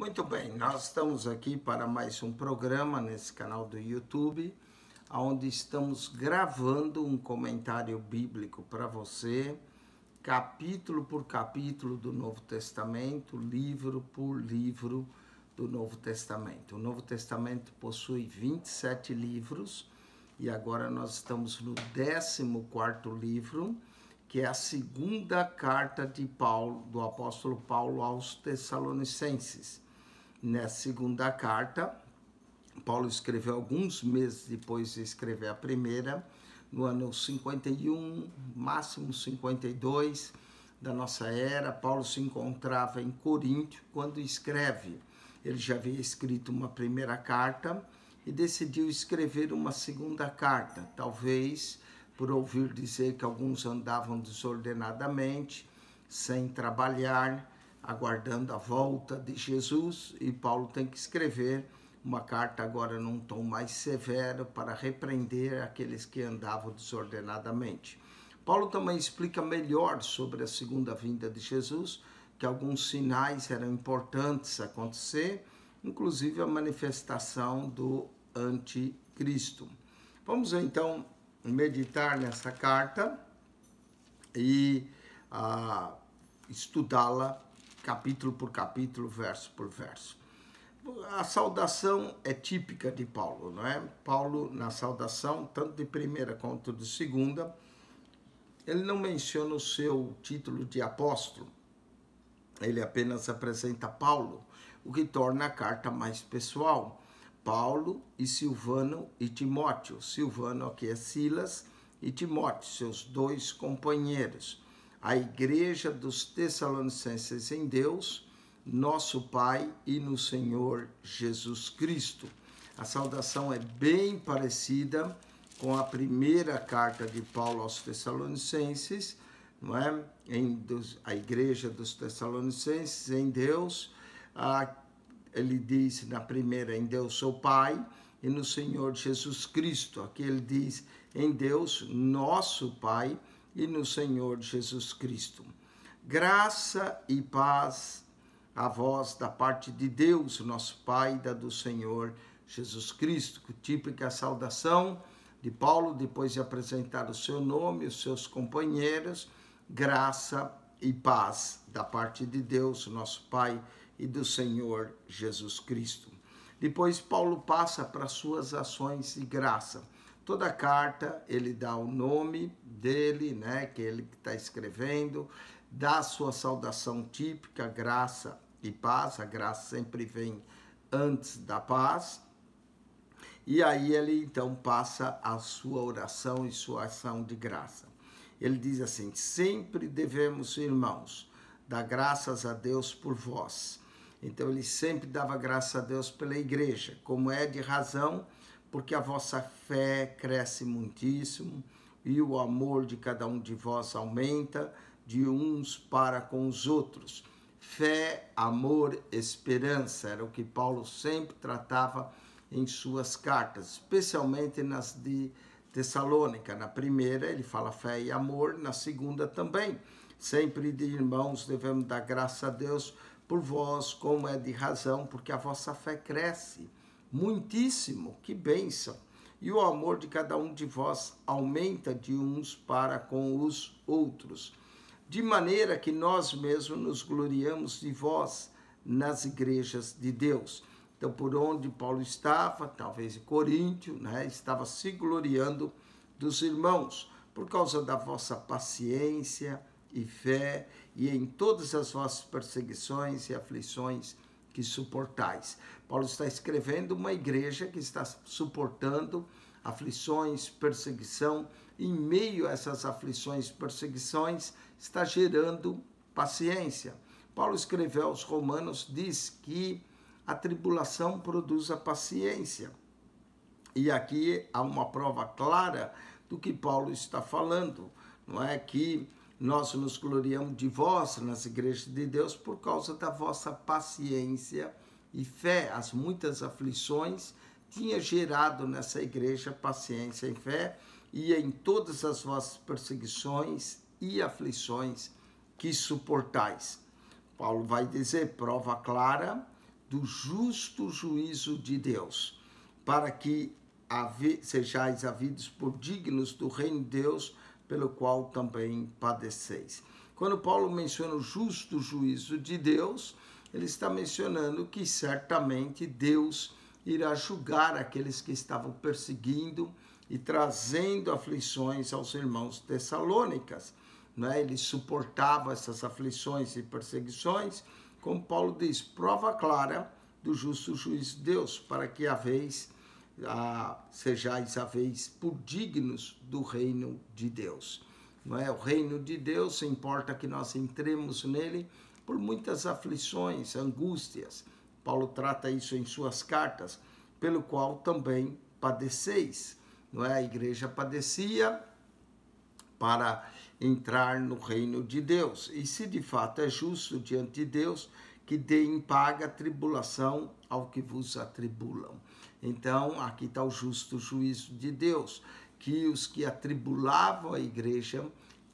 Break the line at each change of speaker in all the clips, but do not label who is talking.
Muito bem, nós estamos aqui para mais um programa nesse canal do YouTube, onde estamos gravando um comentário bíblico para você, capítulo por capítulo do Novo Testamento, livro por livro do Novo Testamento. O Novo Testamento possui 27 livros e agora nós estamos no 14º livro, que é a segunda carta de Paulo, do apóstolo Paulo aos Tessalonicenses. Nessa segunda carta, Paulo escreveu alguns meses depois de escrever a primeira, no ano 51, máximo 52 da nossa era. Paulo se encontrava em Coríntio quando escreve. Ele já havia escrito uma primeira carta e decidiu escrever uma segunda carta, talvez por ouvir dizer que alguns andavam desordenadamente, sem trabalhar, aguardando a volta de Jesus, e Paulo tem que escrever uma carta agora num tom mais severo para repreender aqueles que andavam desordenadamente. Paulo também explica melhor sobre a segunda vinda de Jesus, que alguns sinais eram importantes acontecer, inclusive a manifestação do anticristo. Vamos então meditar nessa carta e estudá-la capítulo por capítulo, verso por verso. A saudação é típica de Paulo, não é? Paulo, na saudação, tanto de primeira quanto de segunda, ele não menciona o seu título de apóstolo, ele apenas apresenta Paulo, o que torna a carta mais pessoal. Paulo e Silvano e Timóteo. Silvano aqui é Silas e Timóteo, seus dois companheiros. A igreja dos Tessalonicenses em Deus, nosso Pai e no Senhor Jesus Cristo. A saudação é bem parecida com a primeira carta de Paulo aos Tessalonicenses, não é? A igreja dos Tessalonicenses em Deus. Ele diz na primeira, em Deus seu Pai, e no Senhor Jesus Cristo. Aqui ele diz, em Deus nosso Pai, e no Senhor Jesus Cristo. Graça e paz a vós da parte de Deus, nosso Pai, e da do Senhor Jesus Cristo. Típica saudação de Paulo, depois de apresentar o seu nome, os seus companheiros. Graça e paz da parte de Deus, nosso Pai, e do Senhor Jesus Cristo. Depois Paulo passa para suas ações de graça. Toda a carta ele dá o nome dele, né, que ele está escrevendo, dá a sua saudação típica, graça e paz. A graça sempre vem antes da paz. E aí ele então passa a sua oração e sua ação de graça. Ele diz assim: sempre devemos, irmãos, dar graças a Deus por vós. Então ele sempre dava graças a Deus pela igreja, como é de razão, porque a vossa fé cresce muitíssimo e o amor de cada um de vós aumenta de uns para com os outros. Fé, amor, esperança, era o que Paulo sempre tratava em suas cartas, especialmente nas de Tessalônica. Na primeira ele fala fé e amor, na segunda também. Sempre de irmãos devemos dar graça a Deus por vós, como é de razão, porque a vossa fé cresce muitíssimo, que bênção, e o amor de cada um de vós aumenta de uns para com os outros, de maneira que nós mesmos nos gloriamos de vós nas igrejas de Deus. Então, por onde Paulo estava, talvez em Coríntio, né, estava se gloriando dos irmãos, por causa da vossa paciência e fé, e em todas as vossas perseguições e aflições que suportais. Paulo está escrevendo uma igreja que está suportando aflições, perseguição. Em meio a essas aflições e perseguições, está gerando paciência. Paulo escreveu aos Romanos, diz que a tribulação produz a paciência. E aqui há uma prova clara do que Paulo está falando, não é? Que nós nos gloriamos de vós nas igrejas de Deus por causa da vossa paciência e fé. As muitas aflições tinham gerado nessa igreja paciência e fé, e em todas as vossas perseguições e aflições que suportais. Paulo vai dizer, prova clara do justo juízo de Deus, para que sejais havidos por dignos do reino de Deus, pelo qual também padeceis. Quando Paulo menciona o justo juízo de Deus, ele está mencionando que certamente Deus irá julgar aqueles que estavam perseguindo e trazendo aflições aos irmãos tessalônicas. Ele suportava essas aflições e perseguições, como Paulo diz, prova clara do justo juízo de Deus, para que sejais por dignos do reino de Deus. O reino de Deus, importa que nós entremos nele por muitas aflições, angústias. Paulo trata isso em suas cartas, pelo qual também padeceis. A igreja padecia para entrar no reino de Deus. E se de fato é justo diante de Deus, que dê em paga tribulação ao que vos atribulam. Então, aqui está o justo juízo de Deus, que os que atribulavam a igreja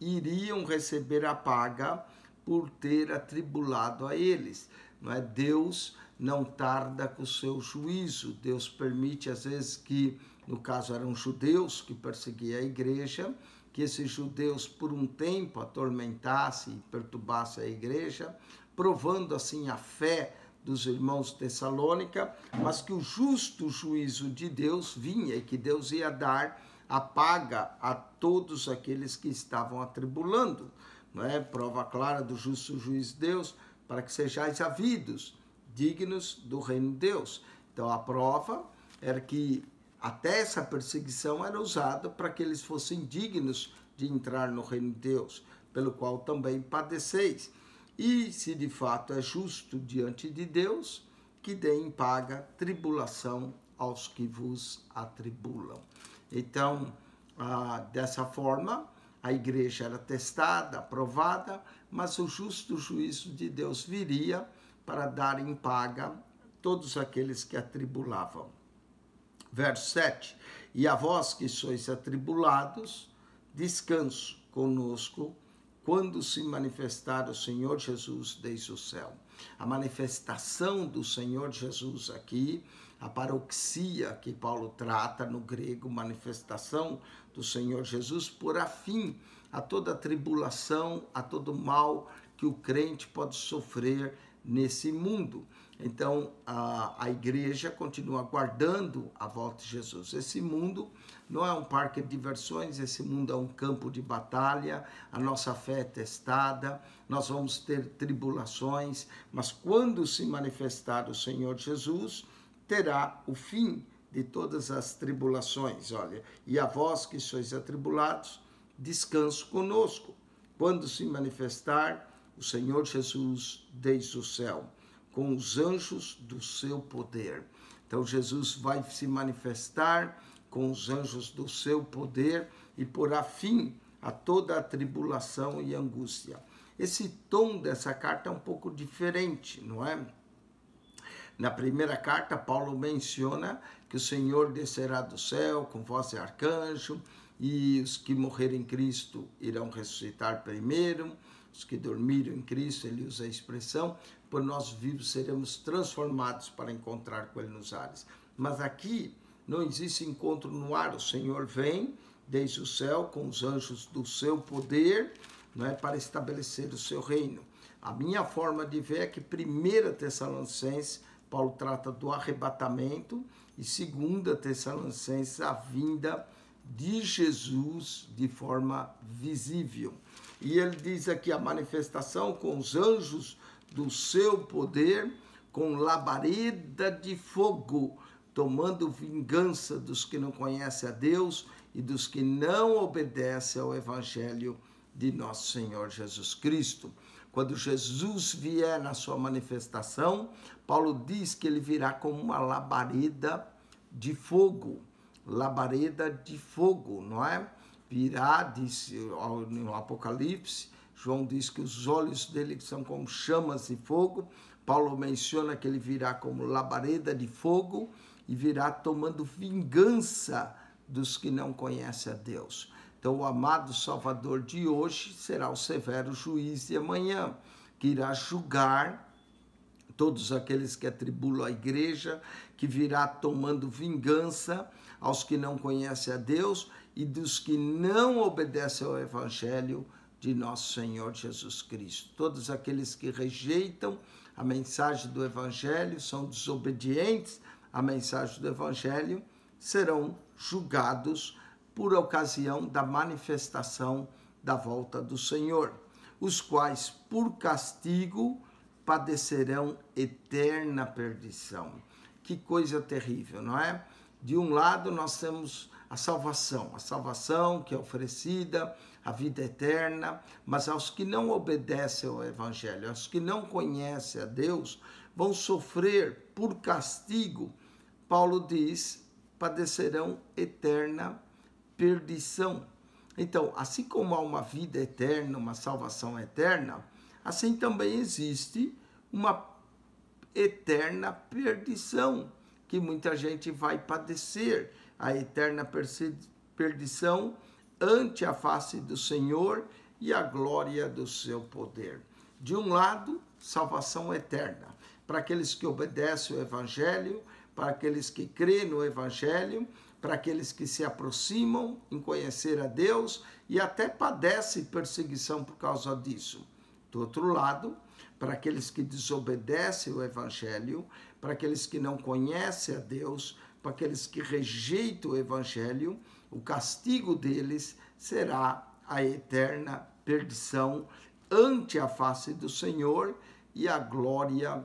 iriam receber a paga por ter atribulado a eles. Deus não tarda com o seu juízo. Deus permite, às vezes, que, no caso, eram judeus que perseguiam a igreja, que esses judeus, por um tempo, atormentassem e perturbassem a igreja, provando, assim, a fé dos irmãos de Tessalônica, mas que o justo juízo de Deus vinha e que Deus ia dar a paga a todos aqueles que estavam atribulando. Prova clara do justo juízo de Deus, para que sejais havidos, dignos do reino de Deus. Então, a prova era que até essa perseguição era usada para que eles fossem dignos de entrar no reino de Deus, pelo qual também padeceis. E se de fato é justo diante de Deus, que dê em paga tribulação aos que vos atribulam. Então, dessa forma, a igreja era testada, aprovada, mas o justo juízo de Deus viria para dar em paga todos aqueles que atribulavam. Verso 7. E a vós que sois atribulados, descanso conosco, quando se manifestar o Senhor Jesus desde o céu. A manifestação do Senhor Jesus aqui, a paroxia que Paulo trata no grego, manifestação do Senhor Jesus, por afim a toda tribulação, a todo mal que o crente pode sofrer nesse mundo. Então, a igreja continua aguardando a volta de Jesus. Esse mundo não é um parque de diversões, esse mundo é um campo de batalha, a nossa fé é testada, nós vamos ter tribulações, mas quando se manifestar o Senhor Jesus, terá o fim de todas as tribulações. Olha, e a vós que sois atribulados, descanso conosco, quando se manifestar o Senhor Jesus desde o céu, com os anjos do seu poder. Então, Jesus vai se manifestar com os anjos do seu poder e porá fim a toda a tribulação e angústia. Esse tom dessa carta é um pouco diferente, não é? Na primeira carta, Paulo menciona que o Senhor descerá do céu com voz de arcanjo e os que morrerem em Cristo irão ressuscitar primeiro. Os que dormiram em Cristo, ele usa a expressão, por nós vivos seremos transformados para encontrar com ele nos ares. Mas aqui não existe encontro no ar, o Senhor vem desde o céu com os anjos do seu poder, não é, para estabelecer o seu reino. A minha forma de ver é que 1 Tessalonicenses, Paulo trata do arrebatamento, e 2 Tessalonicenses, a vinda de Jesus de forma visível. E ele diz aqui a manifestação com os anjos do seu poder, com labareda de fogo, tomando vingança dos que não conhecem a Deus e dos que não obedecem ao evangelho de nosso Senhor Jesus Cristo. Quando Jesus vier na sua manifestação, Paulo diz que ele virá como uma labareda de fogo. Labareda de fogo, não é? Virá, diz no Apocalipse, João diz que os olhos dele são como chamas de fogo. Paulo menciona que ele virá como labareda de fogo e virá tomando vingança dos que não conhecem a Deus. Então, o amado Salvador de hoje será o severo juiz de amanhã, que irá julgar todos aqueles que atribulam a igreja, que virá tomando vingança aos que não conhecem a Deus e dos que não obedecem ao evangelho de nosso Senhor Jesus Cristo. Todos aqueles que rejeitam a mensagem do evangelho, são desobedientes à mensagem do evangelho, serão julgados por ocasião da manifestação da volta do Senhor, os quais, por castigo, padecerão eterna perdição. Que coisa terrível, não é? De um lado, nós temos a salvação que é oferecida, a vida eterna, mas aos que não obedecem ao evangelho, aos que não conhecem a Deus, vão sofrer por castigo. Paulo diz, padecerão eterna perdição. Então, assim como há uma vida eterna, uma salvação eterna, assim também existe uma eterna perdição, que muita gente vai padecer, a eterna perdição ante a face do Senhor e a glória do seu poder. De um lado, salvação eterna, para aqueles que obedecem o evangelho, para aqueles que creem no evangelho, para aqueles que se aproximam em conhecer a Deus e até padecem perseguição por causa disso. Do outro lado, para aqueles que desobedecem o evangelho, para aqueles que não conhecem a Deus, para aqueles que rejeitam o evangelho, o castigo deles será a eterna perdição ante a face do Senhor e a glória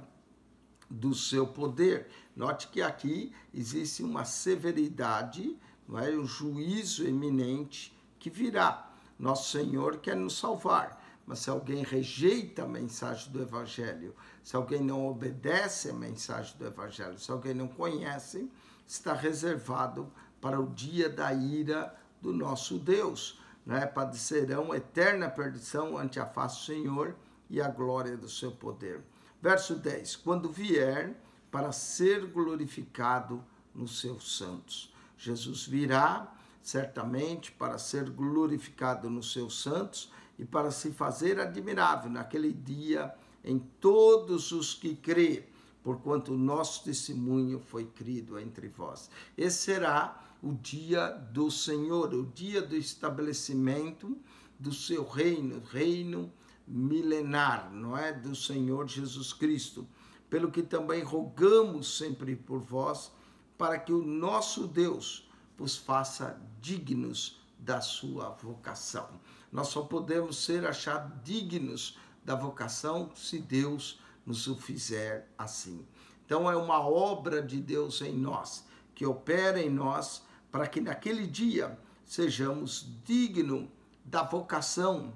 do seu poder. Note que aqui existe uma severidade, não é? Um juízo eminente que virá. Nosso Senhor quer nos salvar, mas se alguém rejeita a mensagem do evangelho, se alguém não obedece a mensagem do evangelho, se alguém não conhece, está reservado para o dia da ira do nosso Deus, né? Padecerão eterna perdição ante a face do Senhor e a glória do seu poder. Verso 10, quando vier para ser glorificado nos seus santos. Jesus virá, certamente, para ser glorificado nos seus santos e para se fazer admirável naquele dia em todos os que crê, porquanto o nosso testemunho foi crido entre vós. Esse será o dia do Senhor, o dia do estabelecimento do seu reino milenar, não é? Do Senhor Jesus Cristo. Pelo que também rogamos sempre por vós, para que o nosso Deus vos faça dignos da sua vocação. Nós só podemos ser achados dignos da vocação se Deus nos o fizer assim. Então é uma obra de Deus em nós, que opera em nós, para que naquele dia sejamos dignos da vocação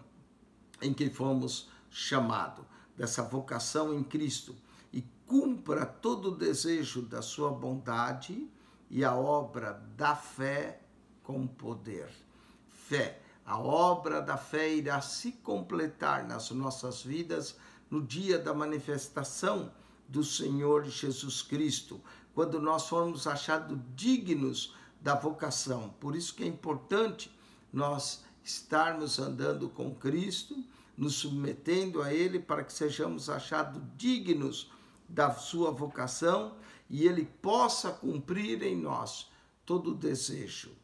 em que fomos chamados, dessa vocação em Cristo, e cumpra todo o desejo da sua bondade e a obra da fé com poder. Fé. A obra da fé irá se completar nas nossas vidas no dia da manifestação do Senhor Jesus Cristo, quando nós formos achados dignos da vocação. Por isso que é importante nós estarmos andando com Cristo, nos submetendo a Ele, para que sejamos achados dignos da sua vocação e Ele possa cumprir em nós todo o desejo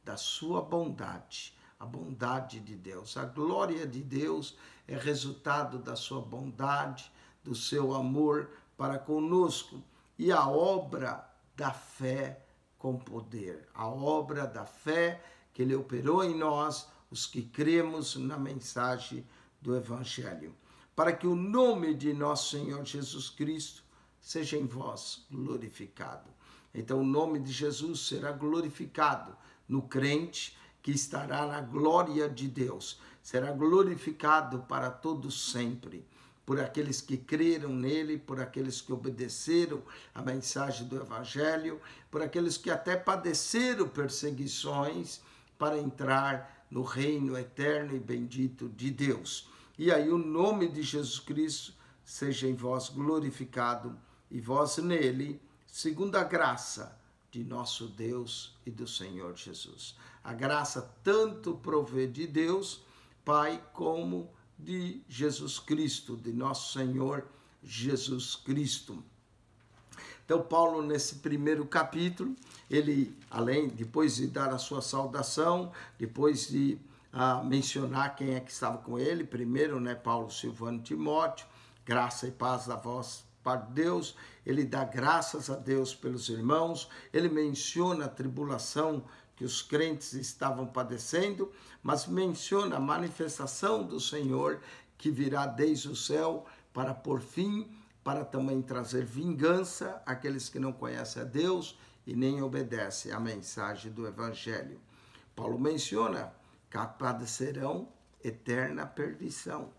da sua bondade, a bondade de Deus. A glória de Deus é resultado da sua bondade, do seu amor para conosco, e a obra da fé com poder, a obra da fé que Ele operou em nós, os que cremos na mensagem do Evangelho, para que o nome de nosso Senhor Jesus Cristo seja em vós glorificado. Então o nome de Jesus será glorificado no crente, que estará na glória de Deus, será glorificado para todos sempre, por aqueles que creram nele, por aqueles que obedeceram a mensagem do Evangelho, por aqueles que até padeceram perseguições para entrar no reino eterno e bendito de Deus. E aí o nome de Jesus Cristo seja em vós glorificado e vós nele, segundo a graça de nosso Deus e do Senhor Jesus. A graça tanto provê de Deus, Pai, como de Jesus Cristo, de nosso Senhor Jesus Cristo. Então, Paulo, nesse primeiro capítulo, ele, depois de dar a sua saudação, depois de mencionar quem é que estava com ele, primeiro, Paulo, Silvano, Timóteo, graça e paz da vossa parte de Deus, ele dá graças a Deus pelos irmãos, ele menciona a tribulação que os crentes estavam padecendo, mas menciona a manifestação do Senhor que virá desde o céu para por fim, para também trazer vingança àqueles que não conhecem a Deus e nem obedecem à mensagem do Evangelho. Paulo menciona que padecerão eterna perdição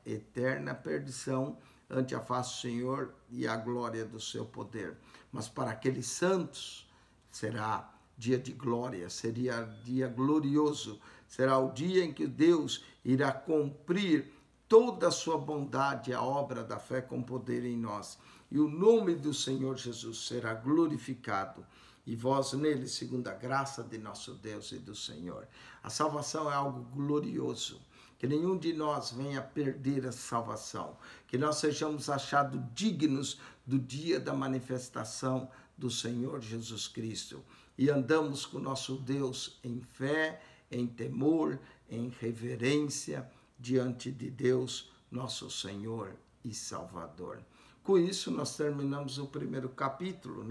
ante a face do Senhor e a glória do seu poder. Mas para aqueles santos será dia de glória, seria dia glorioso, será o dia em que Deus irá cumprir toda a sua bondade, a obra da fé com poder em nós. E o nome do Senhor Jesus será glorificado. E vós nele, segundo a graça de nosso Deus e do Senhor. A salvação é algo glorioso. Que nenhum de nós venha perder a salvação. Que nós sejamos achados dignos do dia da manifestação do Senhor Jesus Cristo. E andamos com nosso Deus em fé, em temor, em reverência, diante de Deus, nosso Senhor e Salvador. Com isso, nós terminamos o primeiro capítulo,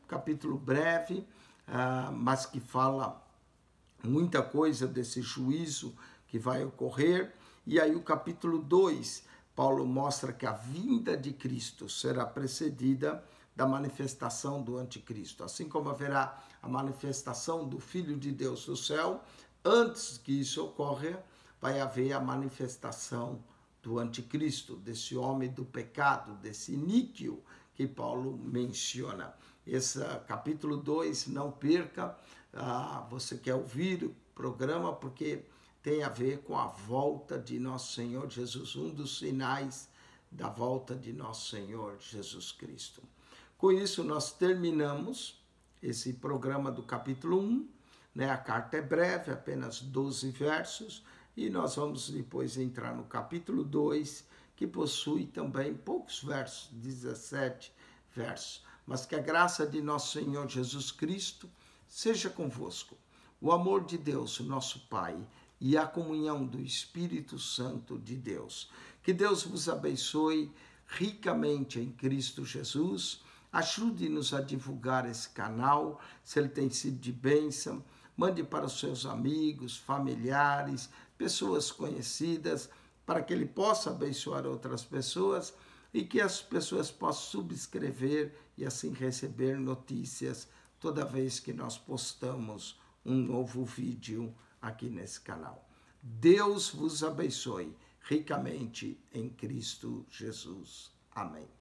capítulo breve, mas que fala muita coisa desse juízo que vai ocorrer. E aí o capítulo 2, Paulo mostra que a vinda de Cristo será precedida da manifestação do anticristo. Assim como haverá a manifestação do Filho de Deus do céu, antes que isso ocorra, vai haver a manifestação do anticristo, desse homem do pecado, desse iníquo que Paulo menciona. Esse capítulo 2, não perca, você quer ouvir o programa, porque tem a ver com a volta de nosso Senhor Jesus, um dos sinais da volta de nosso Senhor Jesus Cristo. Com isso, nós terminamos esse programa do capítulo 1, a carta é breve, apenas 12 versos, e nós vamos depois entrar no capítulo 2, que possui também poucos versos, 17 versos. Mas que a graça de nosso Senhor Jesus Cristo seja convosco. O amor de Deus, nosso Pai, e a comunhão do Espírito Santo de Deus. Que Deus vos abençoe ricamente em Cristo Jesus. Ajude-nos a divulgar esse canal, se ele tem sido de bênção. Mande para os seus amigos, familiares, pessoas conhecidas, para que ele possa abençoar outras pessoas e que as pessoas possam subscrever e assim receber notícias toda vez que nós postamos um novo vídeo aqui nesse canal. Deus vos abençoe ricamente em Cristo Jesus. Amém.